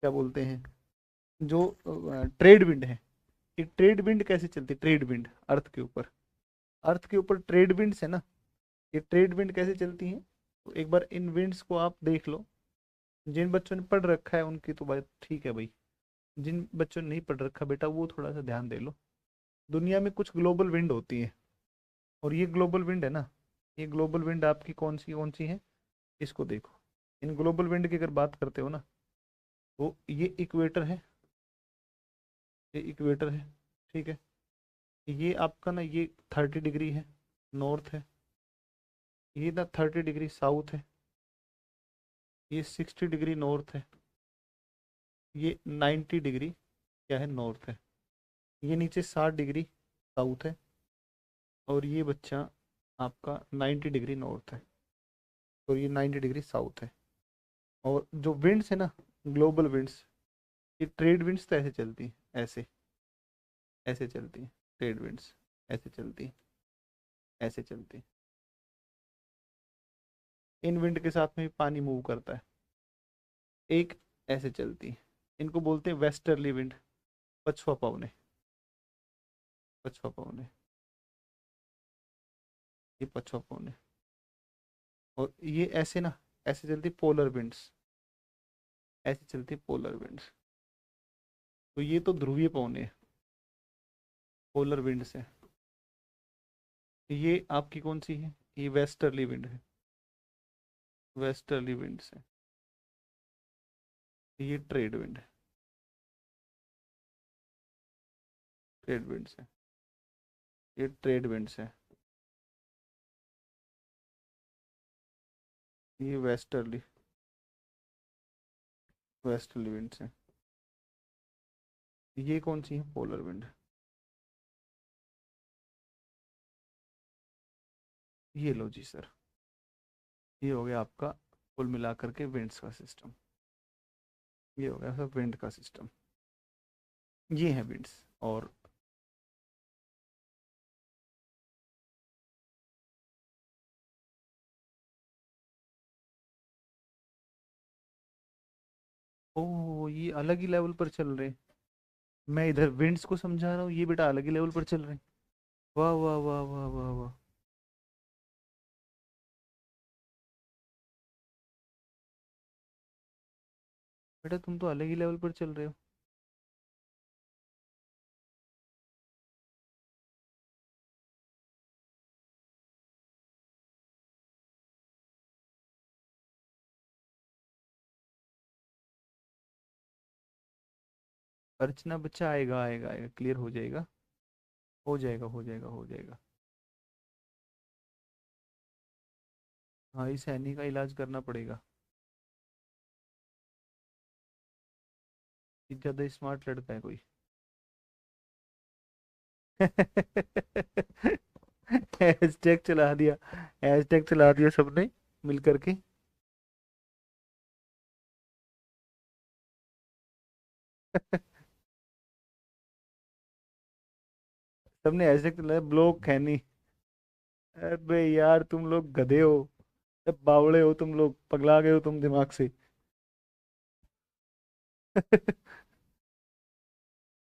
क्या बोलते हैं, जो ट्रेड विंड है, ये ट्रेड विंड कैसे चलती है, ट्रेड विंड अर्थ के ऊपर, अर्थ के ऊपर ट्रेड विंड्स है ना, ये ट्रेड विंड कैसे चलती हैं? तो एक बार इन विंड्स को आप देख लो। जिन बच्चों ने पढ़ रखा है उनकी तो बात ठीक है भाई, जिन बच्चों ने नहीं पढ़ रखा बेटा, वो थोड़ा सा ध्यान दे लो। दुनिया में कुछ ग्लोबल विंड होती है, और ये ग्लोबल विंड है ना, ये ग्लोबल विंड आपकी कौन सी है, इसको देखो। इन ग्लोबल विंड की अगर बात करते हो ना, तो ये इक्वेटर है, ये इक्वेटर है, ठीक है। ये आपका ना, ये 30 डिग्री है, नॉर्थ है। ये ना 30 डिग्री साउथ है। ये 60 डिग्री नॉर्थ है। ये 90 डिग्री क्या है, नॉर्थ है। ये नीचे 60 डिग्री साउथ है। और ये बच्चा आपका 90 डिग्री नॉर्थ है। और ये 90 डिग्री साउथ है। और जो विंड्स है ना, ग्लोबल विंड्स, ये ट्रेड विंड्स तो ऐसे चलती हैं, ऐसे ऐसे चलती हैं। ट्रेड विंड्स ऐसे चलती हैं, ऐसे चलती हैं। इन विंड के साथ में भी पानी मूव करता है। एक ऐसे चलती है। इनको बोलते हैं वेस्टर्ली विंड, पछुआ पवने। पछुआ पवने, ये पछुआ पवने। और ये ऐसे ना, ऐसे चलती पोलर विंड्स, ऐसे चलती पोलर विंड्स। तो ये तो ध्रुवीय पवने हैं, पोलर विंड्स है। ये आपकी कौन सी है, ये वेस्टर्ली विंड है। वेस्टर्ली विंड्स है। ये ट्रेड विंड है, ट्रेड विंड्स है। ये ट्रेड विंड्स है। ये वेस्टर्ली, वेस्टर्ली विंड्स है। ये कौन सी है, पोलर विंड। ये लो जी सर, ये हो गया आपका कुल मिलाकर के विंड्स का सिस्टम। ये हो गया सब विंड का सिस्टम। ये है विंड्स। और ओ, ये अलग ही लेवल पर चल रहे हैं। मैं इधर विंड्स को समझा रहा हूँ, ये बेटा अलग ही लेवल पर चल रहे हैं। वाह वाह वाह वाह वाह वाह। बेटा तुम तो अलग ही लेवल पर चल रहे हो। अर्चना बच्चा, आएगा आएगा आएगा, क्लियर हो जाएगा। हो जाएगा हो जाएगा हो जाएगा। हाँ, इस हैनी का इलाज करना पड़ेगा। ये ज्यादा स्मार्ट लड़का है कोई। हैशटैग चला दिया, हैशटैग चला दिया सबने मिल करके। सबने हैशटैग चलाया, ब्लॉक खैनी। अबे यार तुम लोग गधे हो, अब बावड़े हो तुम लोग, पगला गए हो तुम दिमाग से।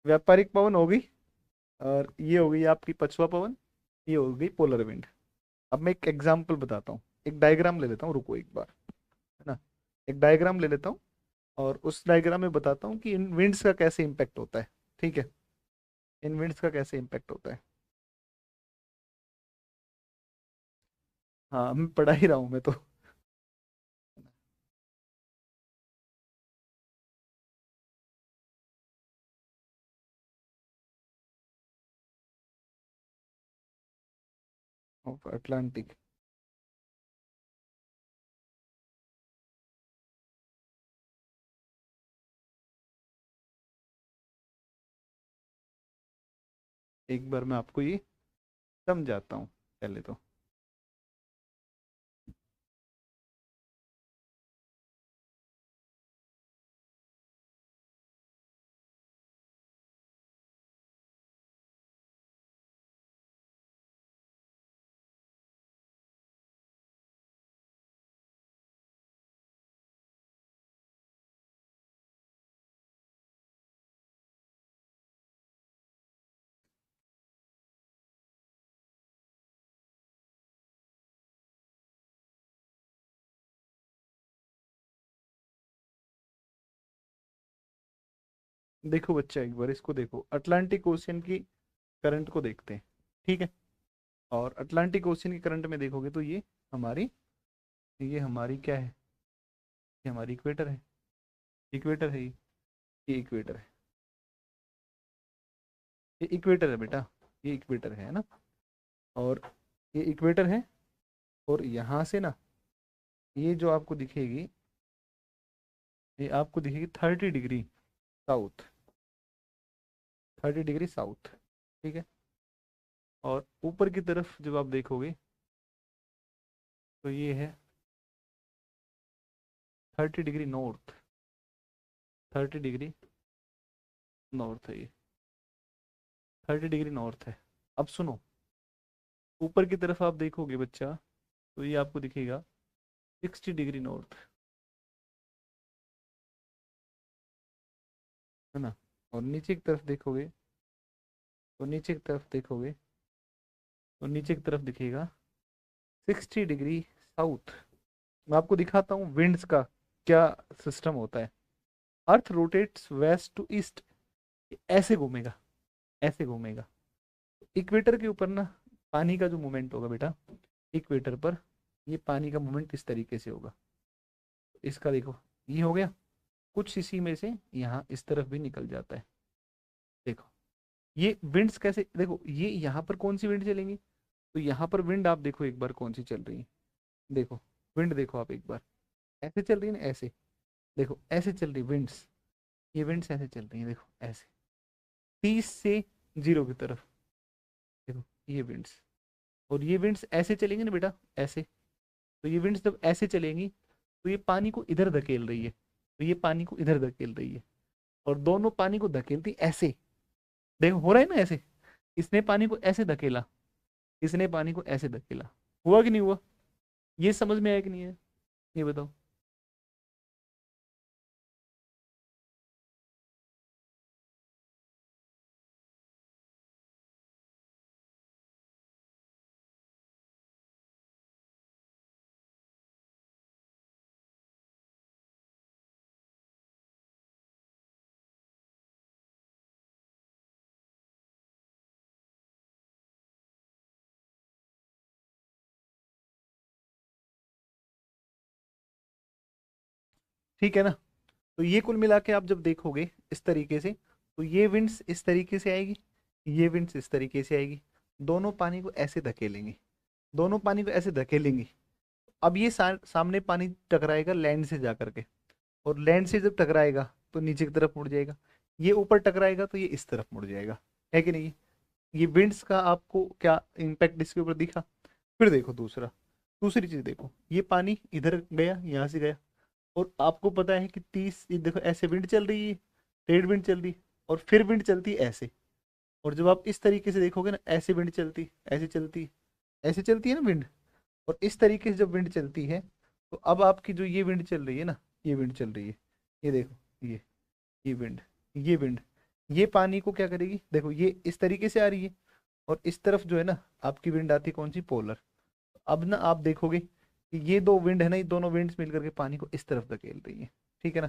व्यापारिक पवन होगी, और ये हो गई आपकी पछुआ पवन। ये हो गई पोलर विंड। अब मैं एक एग्जांपल बताता हूँ, एक डायग्राम ले लेता हूँ, रुको एक बार, है ना। एक डायग्राम ले लेता हूँ, और उस डायग्राम में बताता हूँ कि इन विंड्स का कैसे इम्पेक्ट होता है। ठीक है, इन विंड्स का कैसे इम्पेक्ट होता है। हाँ, मैं पढ़ा ही रहा हूँ मैं तो। Of Atlantic. एक बार मैं आपको ये समझाता हूँ पहले तो। देखो बच्चा, एक बार इसको देखो, अटलांटिक ओशियन की करंट को देखते हैं। ठीक है। और अटलांटिक ओशियन की करंट में देखोगे तो हमारी ये हमारी क्या है, ये हमारी इक्वेटर है। इक्वेटर है ये इक्वेटर है। ये इक्वेटर है बेटा, ये इक्वेटर है ना। और ये इक्वेटर है। और यहाँ से ना, ये जो आपको दिखेगी, ये आपको दिखेगी 30 डिग्री। साउथ, 30 डिग्री साउथ, ठीक है। और ऊपर की तरफ जब आप देखोगे तो ये है 30 डिग्री नॉर्थ, 30 डिग्री नॉर्थ है ये, 30 डिग्री नॉर्थ है। अब सुनो, ऊपर की तरफ आप देखोगे बच्चा तो ये आपको दिखेगा 60 डिग्री नॉर्थ, है ना। और नीचे की तरफ देखोगे तो नीचे की तरफ देखोगे तो नीचे की तरफ दिखेगा 60 डिग्री साउथ। मैं आपको दिखाता हूँ विंड्स का क्या सिस्टम होता है। Earth rotates west to east, ऐसे घूमेगा, ऐसे घूमेगा। इक्वेटर के ऊपर ना पानी का जो मूवमेंट होगा बेटा, इक्वेटर पर ये पानी का मूवमेंट इस तरीके से होगा। इसका देखो, ये हो गया, कुछ इसी में से यहाँ इस तरफ भी निकल जाता है। देखो ये विंड्स कैसे, देखो ये यहाँ पर कौन सी विंड चलेंगी, तो यहाँ पर विंड आप देखो एक बार कौन सी चल रही है। देखो विंड देखो आप एक बार, ऐसे चल रही है ना, ऐसे देखो, ऐसे चल रही विंड्स, ये विंड्स ऐसे चल रही है, देखो ऐसे 30 से 0 की तरफ, देखो ये विंड्स। और ये विंड्स ऐसे चलेंगे ना बेटा, ऐसे, तो ये विंड्स जब ऐसे चलेंगी तो ये पानी को इधर धकेल रही है, तो ये पानी को इधर धकेल रही है, और दोनों पानी को धकेलती ऐसे। देखो हो रहा है ना ऐसे, इसने पानी को ऐसे धकेला, इसने पानी को ऐसे धकेला, हुआ कि नहीं हुआ? ये समझ में आया कि नहीं है, ये बताओ। ठीक है ना। तो ये कुल मिला के आप जब देखोगे इस तरीके से, तो ये विंड्स इस तरीके से आएगी, ये विंड्स इस तरीके से आएगी, दोनों पानी को ऐसे धकेलेंगी, दोनों पानी को ऐसे धकेलेंगी। अब ये सामने पानी टकराएगा लैंड से जा करके, और लैंड से जब टकराएगा तो नीचे की तरफ मुड़ जाएगा, ये ऊपर टकराएगा तो ये इस तरफ मुड़ जाएगा, है कि नहीं। ये विंड्स का आपको क्या इम्पैक्ट इसके ऊपर दिखा। फिर देखो दूसरा, दूसरी चीज देखो, ये पानी इधर गया, यहाँ से गया, और आपको पता है कि 30, ये देखो ऐसे विंड चल रही है, ट्रेड विंड चल रही, और फिर विंड चलती है ऐसे। और जब आप इस तरीके से देखोगे ना, ऐसे विंड चलती, ऐसे चलती, ऐसे चलती है ना विंड, और इस तरीके से जब विंड चलती है, तो अब आपकी जो ये विंड चल रही है ना, ये विंड चल रही है, ये देखो, ये विंड, ये विंड, ये पानी को क्या करेगी, देखो ये इस तरीके से आ रही है, और इस तरफ जो है ना आपकी विंड आती है कौन सी, पोलर। अब ना आप देखोगे कि ये दो विंड है ना, ये दोनों विंड्स मिलकर के पानी को इस तरफ धकेल रही है, ठीक है ना।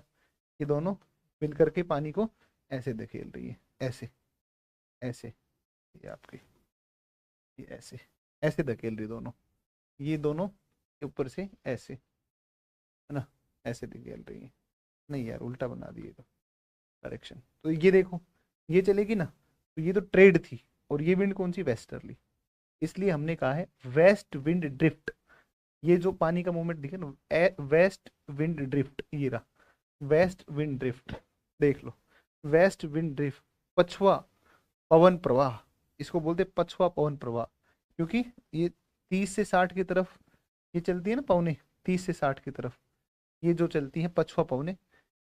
ये दोनों मिलकर के पानी को ऐसे धकेल रही है, ऐसे, ऐसे, ये आपकी, ये ऐसे, ऐसे धकेल रही दोनों, ये दोनों ऊपर से ऐसे, है ना, ऐसे धकेल रही है। नहीं यार, उल्टा बना दिए तो डायरेक्शन, तो ये देखो, ये चलेगी ना, तो ये तो ट्रेड थी, और ये विंड कौन सी, वेस्टर्ली। इसलिए हमने कहा है वेस्ट विंड ड्रिफ्ट। ये जो पानी का मूवमेंट दिखे ना, वेस्ट विंड ड्रिफ्ट, ये रहा वेस्ट विंड ड्रिफ्ट, देख लो, वेस्ट विंड ड्रिफ्ट, पछुआ पवन प्रवाह, इसको बोलते पछुआ पवन प्रवाह, क्योंकि ये 30 से 60 की तरफ ये चलती है ना पवने, 30 से 60 की तरफ ये जो चलती है पछुआ पवने,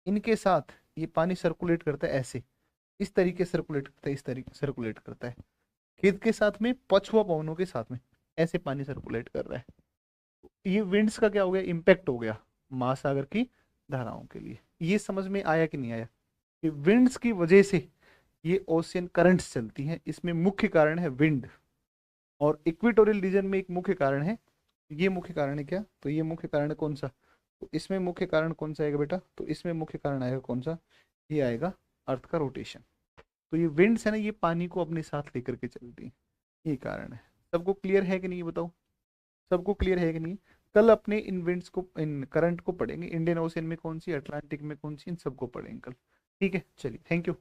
इनके साथ ये पानी सर्कुलेट करता है ऐसे, इस तरीके से सर्कुलेट करता है, इस तरीके से सर्कुलेट करता है, खेत के साथ में, पछुआ पवनों के साथ में, ऐसे पानी सर्कुलेट कर रहा है। ये विंड्स का क्या हो गया, इम्पैक्ट हो गया महासागर की धाराओं के लिए। ये समझ में आया कि नहीं आया, कि विंड्स की वजह से ये ओशियन करंट्स चलती हैं, इसमें मुख्य कारण है विंड, और इक्वेटोरियल रीजन में एक मुख्य कारण है, ये मुख्य कारण है क्या, तो ये मुख्य कारण है कौन सा, तो इसमें मुख्य कारण कौन सा आएगा बेटा, तो इसमें मुख्य कारण आएगा कौन सा, ये आएगा अर्थ का रोटेशन। तो ये विंड्स है ना, ये पानी को अपने साथ लेकर के चलती है, ये कारण है। सबको क्लियर है कि नहीं, ये बताओ, सबको क्लियर है कि नहीं। कल अपने इन विंड्स को, इन करंट को पढ़ेंगे, इंडियन ओशियन में कौन सी, अटलांटिक में कौन सी, इन सबको पढ़ेंगे कल। ठीक है, चलिए, थैंक यू।